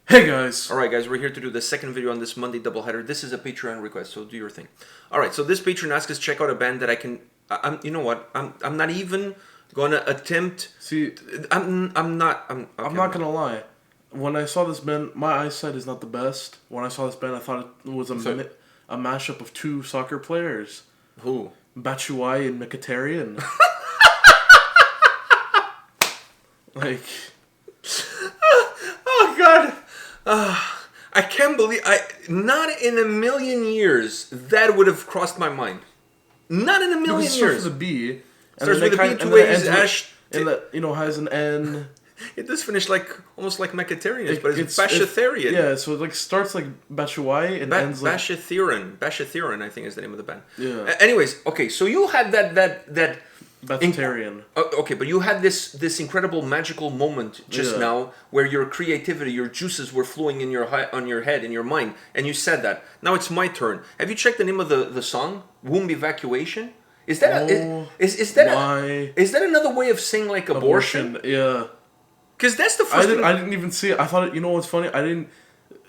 Hey guys! Alright guys, we're here to do the second video on this Monday doubleheader. This is a Patreon request, so do your thing. Alright, so this patron asked us to check out a band that I can... you know what? I'm not even gonna attempt... See, I'm not gonna lie. When I saw this band, my eyesight is not the best. When I saw this band, I thought it was a mashup of two soccer players. Who? Baasthyrian and Megadeth. Like... Oh god! I can't believe... Not in a million years that would have crossed my mind. Not in a million years. Starts with a B. Starts with a B, two A's, Ash... And that, has an N. It does finish almost like Megatarians, but it's Baasthyrian. Yeah, so it starts like Baasthyrian and ends like... Baasthyrian, I think is the name of the band. Yeah. Anyways, okay, so you had that Baasthyrian. Okay, but you had this incredible magical moment just now where your creativity, your juices were flowing in on your head, in your mind, and you said that. Now it's my turn. Have you checked the name of the song? Womb Evacuation? Is that is that another way of saying like abortion? Yeah. Because that's the first I didn't even see it. I thought, you know what's funny?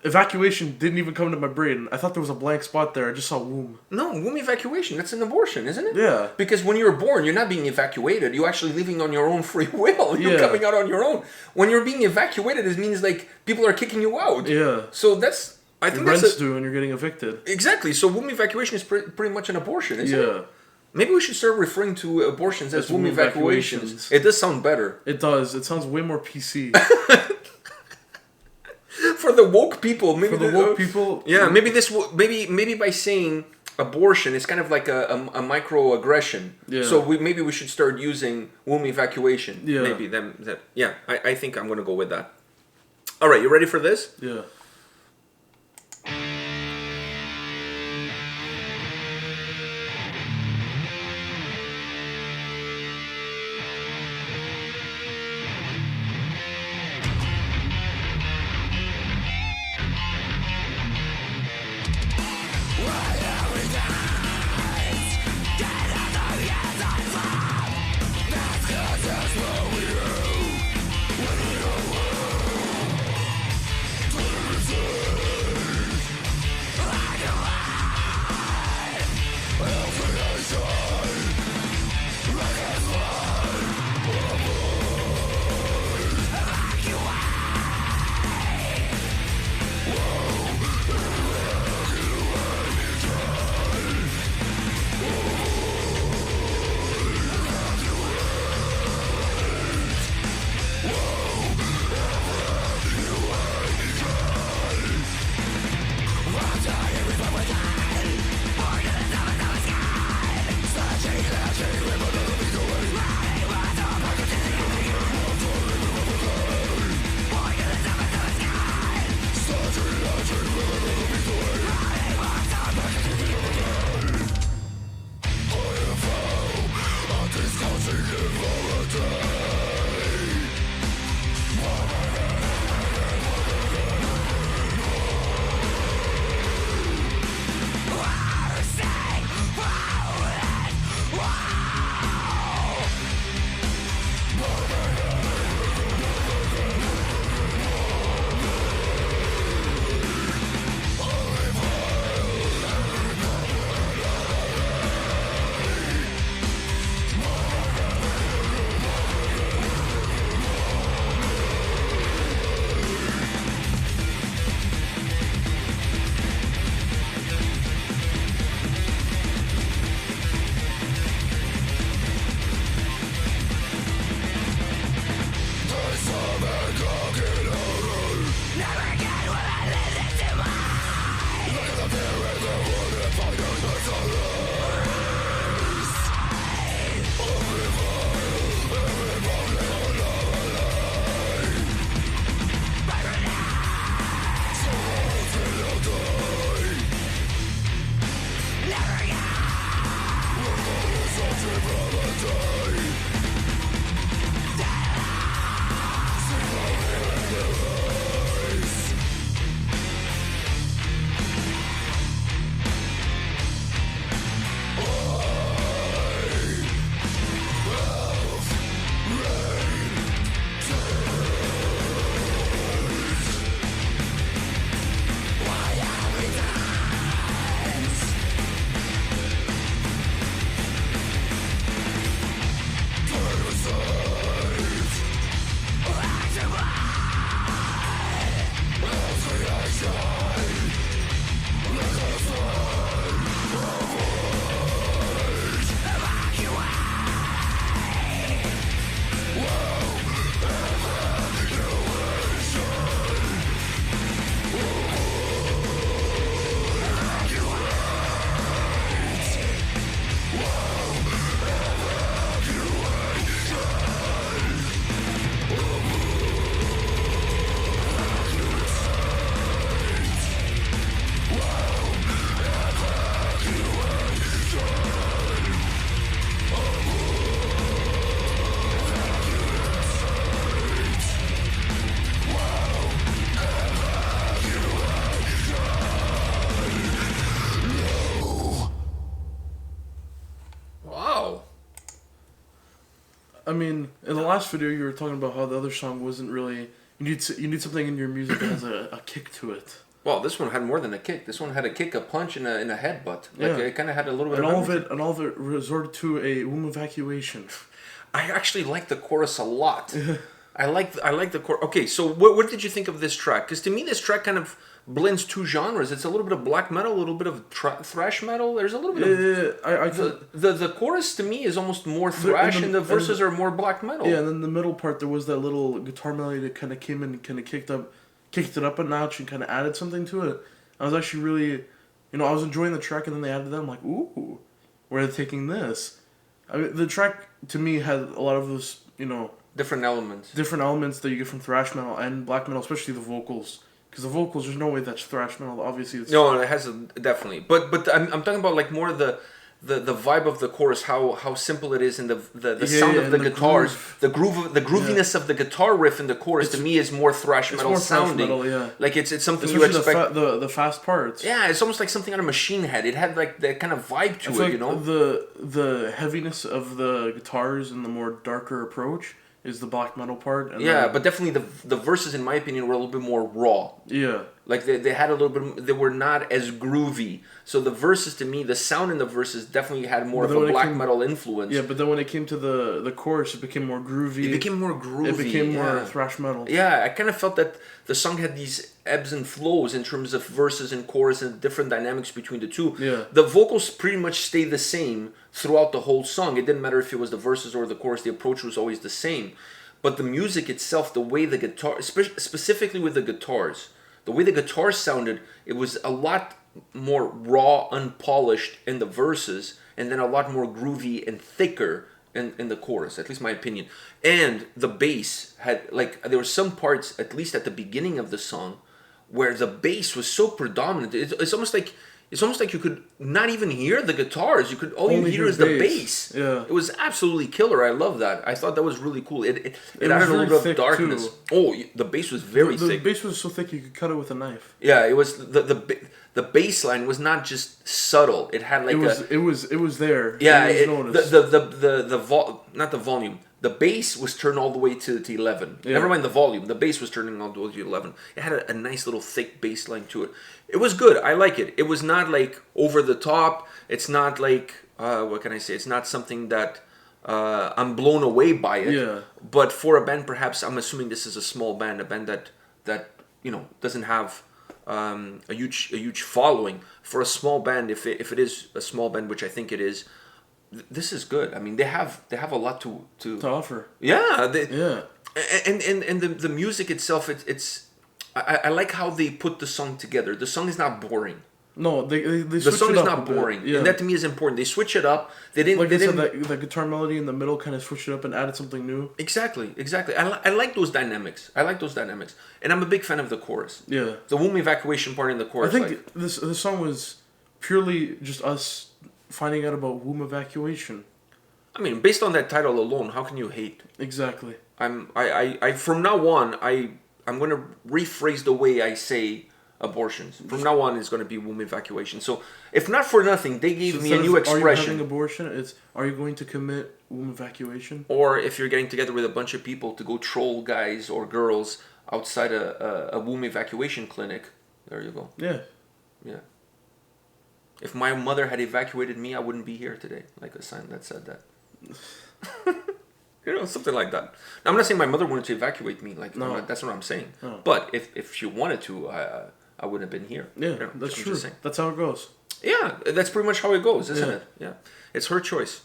Evacuation didn't even come into my brain. I thought there was a blank spot there. I just saw womb. No, womb evacuation. That's an abortion, isn't it? Yeah. Because when you're born, you're not being evacuated. You're actually living on your own free will. You're coming out on your own. When you're being evacuated, it means like people are kicking you out. Yeah. So that's... I think rent's due and you're getting evicted. Exactly. So womb evacuation is pretty much an abortion, isn't it? Yeah. Maybe we should start referring to abortions as womb evacuations. It does sound better. It does. It sounds way more PC. For the woke people, maybe people. Yeah, maybe by saying abortion, it's kind of like a microaggression. Yeah. So maybe we should start using womb evacuation. Yeah. Maybe I think I'm gonna go with that. All right, you ready for this? Yeah. I mean, in the last video, you were talking about how the other song wasn't really. You need something in your music that has a kick to it. Well, this one had more than a kick. This one had a kick, a punch, and a headbutt. Like, it kind of had a little bit and all of it resorted to a womb evacuation. I actually like the chorus a lot. I like the chorus. Okay, so what did you think of this track? Because to me, this track kind of blends two genres. It's a little bit of black metal, a little bit of thrash metal. There's a little bit of... The chorus, to me, is almost more thrash, and the verses are more black metal. Yeah, and then the middle part, there was that little guitar melody that kind of came in and kind of kicked it up a notch and kind of added something to it. I was actually really... I was enjoying the track, and then they added that. I'm like, ooh, where are they taking this? I mean, the track, to me, had a lot of those, Different elements that you get from thrash metal and black metal, especially the vocals. Because the vocals, there's no way that's thrash metal. Obviously, it's... No, it has definitely. But I'm talking about like more the vibe of the chorus, how simple it is, and the sound of the guitars, the grooviness of the guitar riff in the chorus. To me, is more thrash metal sounding. Thrash metal, like it's something especially you expect. The fast parts. Yeah, it's almost like something on a Machine Head. It had like that kind of vibe to it, The heaviness of the guitars and the more darker approach is the black metal part. And but definitely the verses, in my opinion, were a little bit more raw. Yeah. Like they had a little bit, they were not as groovy. So the verses, to me, the sound in the verses definitely had more of a black metal influence. Yeah, but then when it came to the chorus, it became more groovy. It became more thrash metal. Yeah, I kind of felt that the song had these ebbs and flows in terms of verses and chorus and different dynamics between the two. Yeah. The vocals pretty much stayed the same throughout the whole song. It didn't matter if it was the verses or the chorus. The approach was always the same. But the music itself, the way the guitar, specifically with the guitars, the way the guitars sounded, it was a lot more raw, unpolished in the verses, and then a lot more groovy and thicker in the chorus, at least my opinion. And the bass had, like, there were some parts, at least at the beginning of the song, where the bass was so predominant. It's almost like you could not even hear the guitars. All you hear is the bass. Yeah. It was absolutely killer. I love that. I thought that was really cool. It added a little bit of darkness. Too. Oh, the bass was very thick. The bass was so thick you could cut it with a knife. Yeah, it was the bass line was not just subtle. It had like it was there. Yeah, not the volume. The bass was turned all the way to 11. Yeah. Never mind the volume. The bass was turning all the way to 11. It had a nice little thick bass line to it. It was good. I like it. It was not like over the top. It's not like, what can I say? It's not something that I'm blown away by it. Yeah. But for a band, perhaps, I'm assuming this is a small band, a band that doesn't have a huge following. For a small band, if it is a small band, which I think it is, this is good. I mean, they have a lot to offer. Yeah, and the music itself, I like how they put the song together. The song is not boring. No, the song is not boring, and that to me is important. They switch it up. They didn't. The guitar melody in the middle kind of switched it up and added something new. Exactly. I like those dynamics. And I'm a big fan of the chorus. Yeah, the womb evacuation part in the chorus. I think the song was purely just us finding out about womb evacuation. I mean, based on that title alone, how can you hate? Exactly. I from now on, I'm going to rephrase the way I say abortions. From now on, it's going to be womb evacuation. So, if not for nothing, they gave me a new expression. Are you having abortion? It's, are you going to commit womb evacuation? Or if you're getting together with a bunch of people to go troll guys or girls outside a womb evacuation clinic, there you go. Yeah. Yeah. If my mother had evacuated me, I wouldn't be here today. Like a sign that said that. Something like that. Now, I'm not saying my mother wanted to evacuate me. Like, no. That's what I'm saying. No. But if she wanted to, I wouldn't have been here. Yeah, that's true. That's how it goes. Yeah, that's pretty much how it goes, isn't it? Yeah. It's her choice.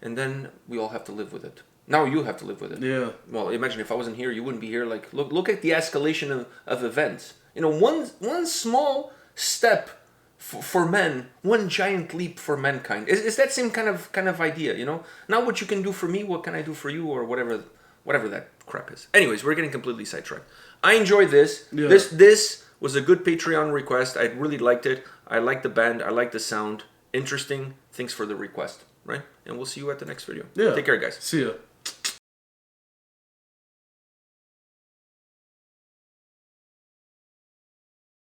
And then we all have to live with it. Now you have to live with it. Yeah. Well, imagine if I wasn't here, you wouldn't be here. Like, look at the escalation of events. One small step for men, one giant leap for mankind. It's that same kind of idea, Not what you can do for me, what can I do for you, or whatever that crap is. Anyways, we're getting completely sidetracked. I enjoyed this. Yeah. This was a good Patreon request. I really liked it. I like the band. I like the sound. Interesting. Thanks for the request, right? And we'll see you at the next video. Yeah. Take care, guys. See ya.